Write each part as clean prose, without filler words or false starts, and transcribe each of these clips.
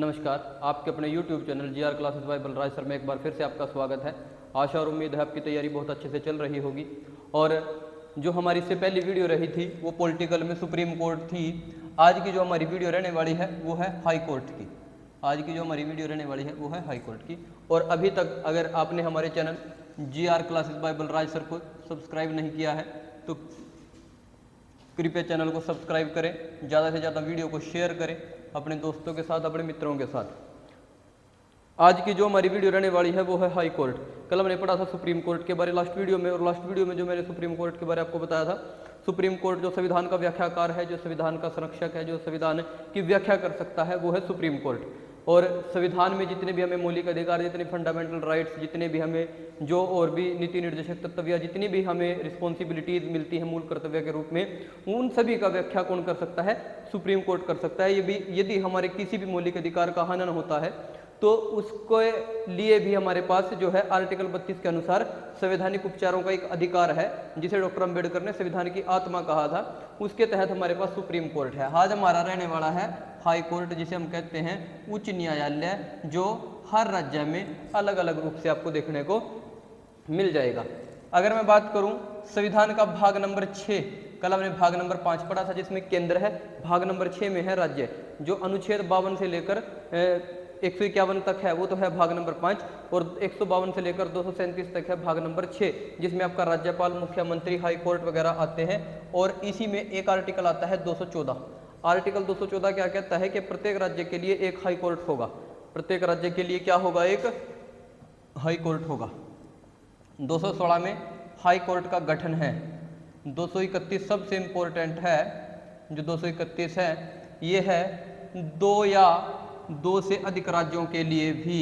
नमस्कार, आपके अपने YouTube channel GR classes bye Balraj sir में एक बार फिर से आपका स्वागत है। आशा और उम्मीद है आपकी तैयारी बहुत अच्छे से चल रही होगी। और जो हमारी इससे पहली वीडियो रही थी वो पॉलिटिकल में सुप्रीम कोर्ट थी। आज की जो हमारी वीडियो रहने वाली है वो है हाई कोर्ट की। आज की जो हमारी वीडियो रहने वाली है वो है हाई कोर्ट की। और अभी तक अगर आपने हमारे channel GR classes bye Balraj sir को सब्सक्राइब नहीं किया है तो कृपया चैनल को सब्सक्राइब करें, ज़्यादा से ज़्यादा वीडियो को शेयर करें अपने दोस्तों के साथ, अपने मित्रों के साथ। आज की जो हमारी वीडियो रहने वाली है वो है हाई कोर्ट। कल हमने पढ़ा था सुप्रीम कोर्ट के बारे लास्ट वीडियो में, और लास्ट वीडियो में जो मैंने सुप्रीम कोर्ट के बारे आपको बताया था, सुप्रीम कोर्ट जो संविधान का व्याख्याकार है, जो संविधान का संरक्षक है, जो संविधान की व्याख्या कर सकता है वो है सुप्रीम कोर्ट। और संविधान में जितने भी हमें मौलिक अधिकार, जितने फंडामेंटल राइट्स, जितने भी हमें जो और भी नीति निर्देशक तत्व या जितनी भी हमें रिस्पॉन्सिबिलिटीज मिलती हैं मूल कर्तव्य के रूप में, उन सभी का व्याख्या कौन कर सकता है? सुप्रीम कोर्ट कर सकता है। ये भी यदि हमारे किसी भी मौलिक अधिकार का हनन होता है तो उसके लिए भी हमारे पास जो है आर्टिकल 32 के अनुसार संवैधानिक उपचारों का एक अधिकार है, जिसे डॉक्टर अंबेडकर ने संविधान की आत्मा कहा था। उसके तहत हमारे पास सुप्रीम कोर्ट है। आज हमारा रहने वाला है हाई कोर्ट, जिसे हम कहते हैं उच्च न्यायालय, जो हर राज्य में अलग अलग रूप से आपको देखने को मिल जाएगा। अगर मैं बात करूं संविधान का भाग नंबर 6, कल हमने भाग नंबर 5 पढ़ा था जिसमें केंद्र है, भाग नंबर 6 में है राज्य। जो अनुच्छेद 52 से लेकर 151 तक है वो तो है भाग नंबर 5, और 152 से लेकर 237 तक है भाग नंबर 6, जिसमें आपका राज्यपाल, मुख्यमंत्री, हाई कोर्ट वगैरह आते हैं। और इसी में एक आर्टिकल आता है 214। आर्टिकल 214 क्या कहता है कि प्रत्येक राज्य के लिए एक हाई कोर्ट होगा। प्रत्येक राज्य के लिए क्या होगा? एक हाई कोर्ट होगा। 216 में हाई कोर्ट का गठन है। 231 सबसे इम्पोर्टेंट है, जो 231 है ये है 2 या 2 से अधिक राज्यों के लिए भी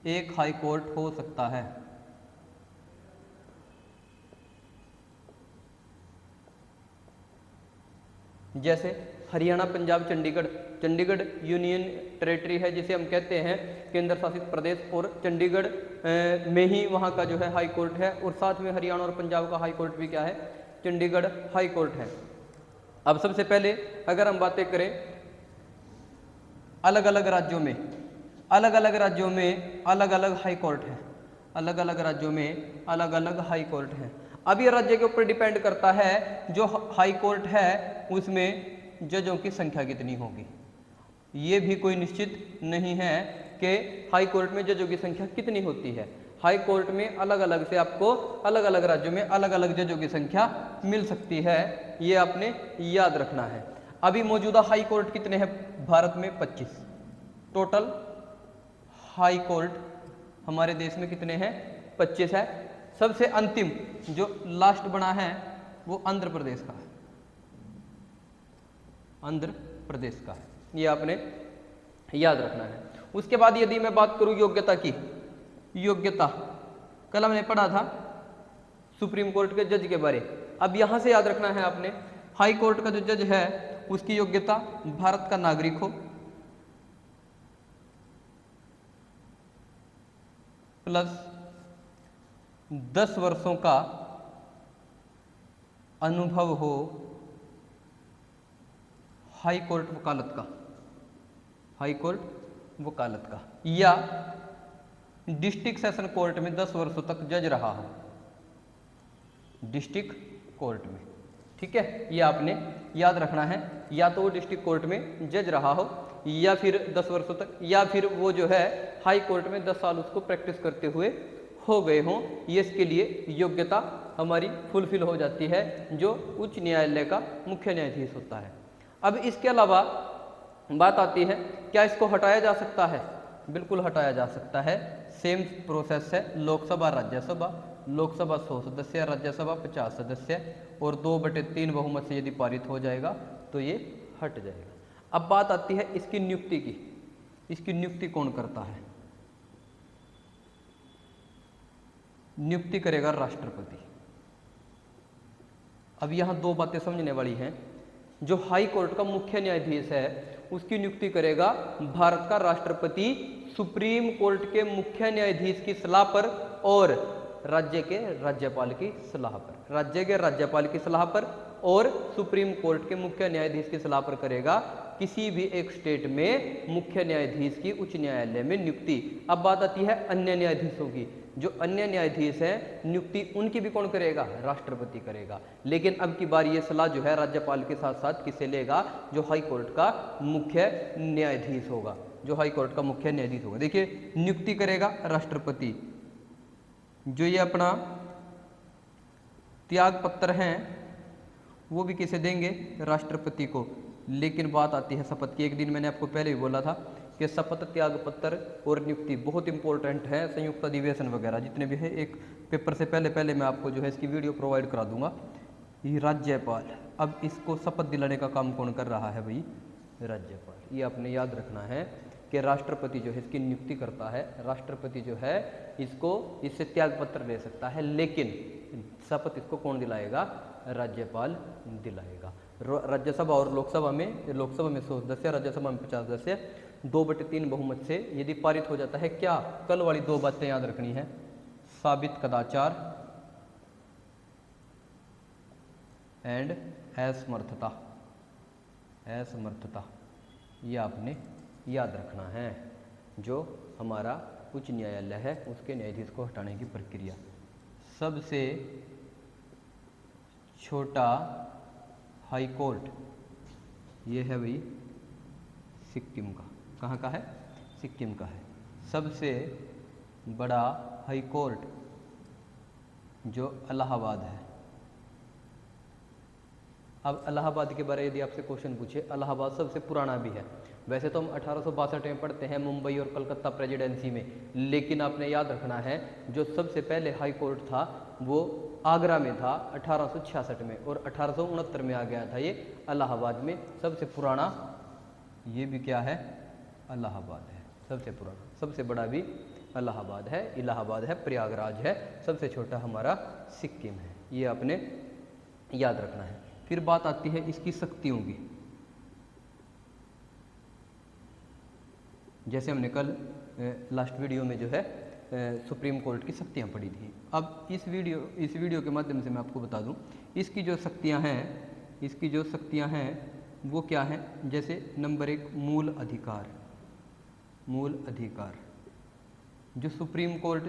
एक हाई कोर्ट हो सकता है। जैसे हरियाणा, पंजाब, चंडीगढ़। चंडीगढ़ यूनियन टेरिटरी है जिसे हम कहते हैं केंद्र शासित प्रदेश, और चंडीगढ़ में ही वहाँ का जो है हाई कोर्ट है। और साथ में हरियाणा और पंजाब का हाई कोर्ट भी क्या है? चंडीगढ़ हाई कोर्ट है। अब सबसे पहले अगर हम बातें करें अलग अलग राज्यों में, अलग अलग राज्यों में अलग अलग हाई कोर्ट है। अलग अलग राज्यों में अलग अलग हाई कोर्ट है। अब ये राज्य के ऊपर डिपेंड करता है जो हाई कोर्ट है उसमें जजों की संख्या कितनी होगी। ये भी कोई निश्चित नहीं है कि हाई कोर्ट में जजों की संख्या कितनी होती है। हाई कोर्ट में अलग अलग से आपको अलग अलग राज्यों में अलग अलग जजों की संख्या मिल सकती है, ये आपने याद रखना है। अभी मौजूदा हाई कोर्ट कितने हैं भारत में? 25 टोटल हाई कोर्ट हमारे देश में कितने हैं? 25 है। सबसे अंतिम जो लास्ट बना है वो आंध्र प्रदेश का है। आंध्र प्रदेश का है, ये आपने याद रखना है। उसके बाद यदि मैं बात करूं योग्यता की, योग्यता कल हमने पढ़ा था सुप्रीम कोर्ट के जज के बारे। अब यहां से याद रखना है आपने, हाई कोर्ट का जो जज है उसकी योग्यता भारत का नागरिक हो, प्लस 10 वर्षों का अनुभव हो हाई कोर्ट वकालत का, हाई कोर्ट वकालत का, या डिस्ट्रिक्ट सेशन कोर्ट में 10 वर्षों तक जज रहा हो, डिस्ट्रिक्ट कोर्ट में। ठीक है, ये आपने याद रखना है। या तो वो डिस्ट्रिक्ट कोर्ट में जज रहा हो, या फिर 10 वर्षों तक, या फिर वो जो है हाई कोर्ट में 10 साल उसको प्रैक्टिस करते हुए हो गए हों। ये इसके लिए योग्यता हमारी फुलफिल हो जाती है, जो उच्च न्यायालय का मुख्य न्यायाधीश होता है। अब इसके अलावा बात आती है क्या इसको हटाया जा सकता है? बिल्कुल हटाया जा सकता है। सेम प्रोसेस है, लोकसभा राज्यसभा। लोकसभा 100 सदस्य, राज्यसभा 50 सदस्य, और 2/3 बहुमत से यदि पारित हो जाएगा तो ये हट जाएगा। अब बात आती है इसकी नियुक्ति की। इसकी नियुक्ति कौन करता है? नियुक्ति करेगा राष्ट्रपति। अब यहाँ 2 बातें समझने वाली हैं। जो हाई कोर्ट का मुख्य न्यायाधीश है उसकी नियुक्ति करेगा भारत का राष्ट्रपति, सुप्रीम कोर्ट के मुख्य न्यायाधीश की सलाह पर और राज्य के राज्यपाल की सलाह पर। राज्य के राज्यपाल की सलाह पर और सुप्रीम कोर्ट के मुख्य न्यायाधीश की सलाह पर करेगा किसी भी एक स्टेट में मुख्य न्यायाधीश की उच्च न्यायालय में नियुक्ति। अब बात आती है अन्य न्यायाधीशों की। जो अन्य न्यायाधीश हैं नियुक्ति उनकी भी कौन करेगा? राष्ट्रपति करेगा। लेकिन अब की बार ये सलाह जो है राज्यपाल के साथ साथ किसे लेगा? जो हाई कोर्ट का मुख्य न्यायाधीश होगा, जो हाई कोर्ट का मुख्य न्यायाधीश होगा। देखिए नियुक्ति करेगा राष्ट्रपति। जो ये अपना त्याग पत्र हैं वो भी किसे देंगे? राष्ट्रपति को। लेकिन बात आती है शपथ की। एक दिन मैंने आपको पहले भी बोला था कि शपथ, त्याग पत्र और नियुक्ति बहुत इंपॉर्टेंट है। संयुक्त अधिवेशन वगैरह जितने भी है, एक पेपर से पहले मैं आपको जो है इसकी वीडियो प्रोवाइड करा दूंगा। ये राज्यपाल, अब इसको शपथ दिलाने का काम कौन कर रहा है भाई? राज्यपाल। ये आपने याद रखना है कि राष्ट्रपति जो है इसकी नियुक्ति करता है। राष्ट्रपति जो है इससे त्याग पत्र ले सकता है, लेकिन शपथ इसको कौन दिलाएगा? राज्यपाल दिलाएगा। राज्यसभा और लोकसभा में 100 सदस्य, राज्यसभा में 50 सदस्य, 2/3 बहुमत से यदि पारित हो जाता है। क्या कल वाली 2 बातें याद रखनी है? साबित कदाचार एंड असमर्थता। असमर्थता ये आपने याद रखना है। जो हमारा उच्च न्यायालय है उसके न्यायाधीश को हटाने की प्रक्रिया। सबसे छोटा हाई कोर्ट ये है भाई सिक्किम का। कहाँ का है? सिक्किम का है। सबसे बड़ा हाई कोर्ट जो इलाहाबाद है। अब इलाहाबाद के बारे में यदि आपसे क्वेश्चन पूछे, इलाहाबाद सबसे पुराना भी है। वैसे तो हम 1862 में पढ़ते हैं मुंबई और कलकत्ता प्रेसिडेंसी में, लेकिन आपने याद रखना है जो सबसे पहले हाई कोर्ट था वो आगरा में था 1866 में, और 1869 में आ गया था ये इलाहाबाद में। सबसे पुराना ये भी क्या है? इलाहाबाद है सबसे पुराना। सबसे बड़ा भी इलाहाबाद है, प्रयागराज है। सबसे छोटा हमारा सिक्किम है। ये आपने याद रखना है। फिर बात आती है इसकी शक्तियों की। जैसे हमने कल लास्ट वीडियो में जो है सुप्रीम कोर्ट की शक्तियाँ पढ़ी थी। अब इस वीडियो के माध्यम से मैं आपको बता दूं इसकी जो शक्तियाँ हैं वो क्या हैं। जैसे नंबर 1 मूल अधिकार। जो सुप्रीम कोर्ट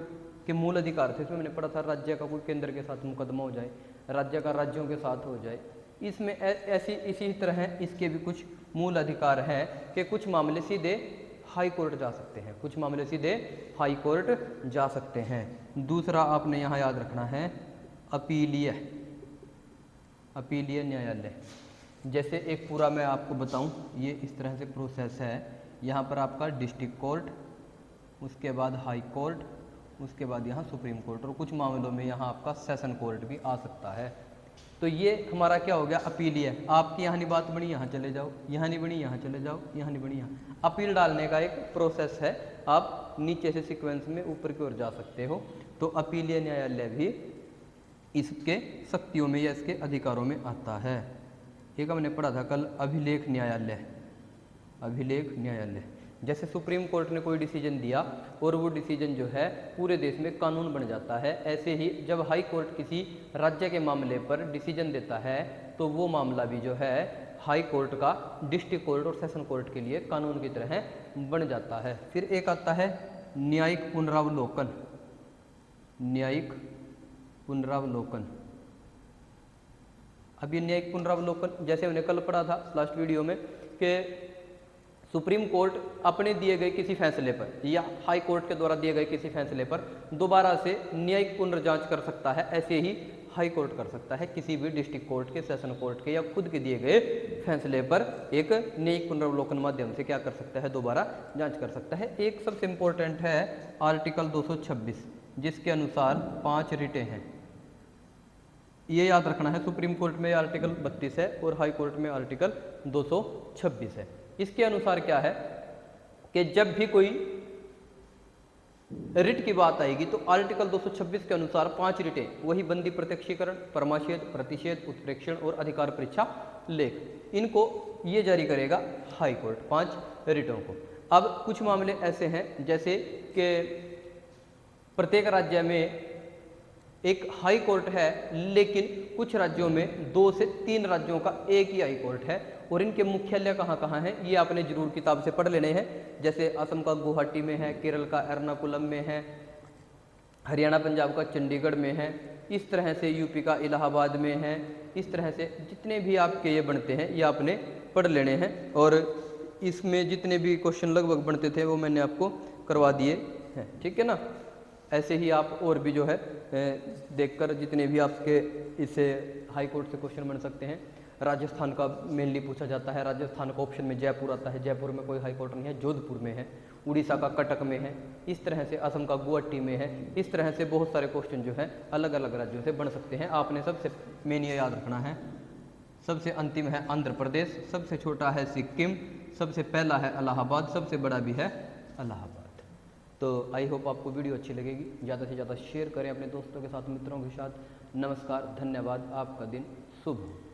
के मूल अधिकार थे, इसमें मैंने पढ़ा था राज्य का कोई केंद्र के साथ मुकदमा हो जाए, राज्य का राज्यों के साथ हो जाए, इसमें इसी तरह इसके भी कुछ मूल अधिकार हैं कि कुछ मामले सीधे हाई कोर्ट जा सकते हैं। दूसरा आपने यहाँ याद रखना है अपीलीय न्यायालय। जैसे एक पूरा मैं आपको बताऊं, ये इस तरह से प्रोसेस है। यहाँ पर आपका डिस्ट्रिक्ट कोर्ट, उसके बाद हाई कोर्ट, उसके बाद यहाँ सुप्रीम कोर्ट, और कुछ मामलों में यहाँ आपका सेशन कोर्ट भी आ सकता है। तो ये हमारा क्या हो गया? अपीलीय। आपकी यहाँ नहीं बात बनी, यहाँ चले जाओ, यहाँ नहीं बनी, यहाँ चले जाओ, यहाँ नहीं बनी, यहाँ। अपील डालने का एक प्रोसेस है। आप नीचे से सीक्वेंस में ऊपर की ओर जा सकते हो। तो अपीलीय न्यायालय भी इसके शक्तियों में या इसके अधिकारों में आता है। एक हमने पढ़ा था कल अभिलेख न्यायालय। जैसे सुप्रीम कोर्ट ने कोई डिसीजन दिया और वो डिसीजन जो है पूरे देश में कानून बन जाता है, ऐसे ही जब हाई कोर्ट किसी राज्य के मामले पर डिसीजन देता है तो वो मामला भी जो है हाई कोर्ट का डिस्ट्रिक्ट कोर्ट और सेशन कोर्ट के लिए कानून की तरह बन जाता है। फिर एक आता है न्यायिक पुनरावलोकन। अब ये न्यायिक पुनरावलोकन जैसे हमने कल पढ़ा था लास्ट वीडियो में कि सुप्रीम कोर्ट अपने दिए गए किसी फैसले पर या हाई कोर्ट के द्वारा दिए गए किसी फैसले पर दोबारा से न्यायिक पुनर्जांच कर सकता है। ऐसे ही हाई कोर्ट कर सकता है किसी भी डिस्ट्रिक्ट कोर्ट के, सेशन कोर्ट के या खुद के दिए गए फैसले पर एक न्यायिक पुनरावलोकन माध्यम से क्या कर सकता है? दोबारा जांच कर सकता है। एक सबसे इम्पोर्टेंट है आर्टिकल 226, जिसके अनुसार 5 रिटें हैं। ये याद रखना है, सुप्रीम कोर्ट में आर्टिकल 32 है और हाई कोर्ट में आर्टिकल 226 है। इसके अनुसार क्या है कि जब भी कोई रिट की बात आएगी तो आर्टिकल 226 के अनुसार 5 रिटें, वही बंदी प्रत्यक्षीकरण, परमाशेद, प्रतिषेध, उत्प्रेक्षण और अधिकार परीक्षा लेख, इनको ये जारी करेगा हाई कोर्ट 5 रिटों को। अब कुछ मामले ऐसे हैं जैसे कि प्रत्येक राज्य में एक हाई कोर्ट है लेकिन कुछ राज्यों में 2 से 3 राज्यों का एक ही हाई कोर्ट है और इनके मुख्यालय कहाँ कहाँ हैं ये आपने जरूर किताब से पढ़ लेने हैं। जैसे असम का गुवाहाटी में है, केरल का एर्नाकुलम में है, हरियाणा पंजाब का चंडीगढ़ में है, इस तरह से यूपी का इलाहाबाद में है। इस तरह से जितने भी आपके ये बनते हैं ये आपने पढ़ लेने हैं और इसमें जितने भी क्वेश्चन लगभग बनते थे वो मैंने आपको करवा दिए हैं, ठीक है ना। ऐसे ही आप और भी जो है देखकर जितने भी आपके इससे हाई कोर्ट से क्वेश्चन बन सकते हैं। राजस्थान का मेनली पूछा जाता है, राजस्थान का ऑप्शन में जयपुर आता है, जयपुर में कोई हाई कोर्ट नहीं है, जोधपुर में है। उड़ीसा का कटक में है, इस तरह से असम का गुवाहाटी में है। इस तरह से बहुत सारे क्वेश्चन जो है अलग अलग राज्यों से बन सकते हैं। आपने सबसे मेन ये याद रखना है, सबसे अंतिम है आंध्र प्रदेश, सबसे छोटा है सिक्किम, सबसे पहला है इलाहाबाद, सबसे बड़ा भी है इलाहाबाद। तो आई होप आपको वीडियो अच्छी लगेगी, ज़्यादा से ज़्यादा शेयर करें अपने दोस्तों के साथ, मित्रों के साथ। नमस्कार, धन्यवाद, आपका दिन शुभ हो।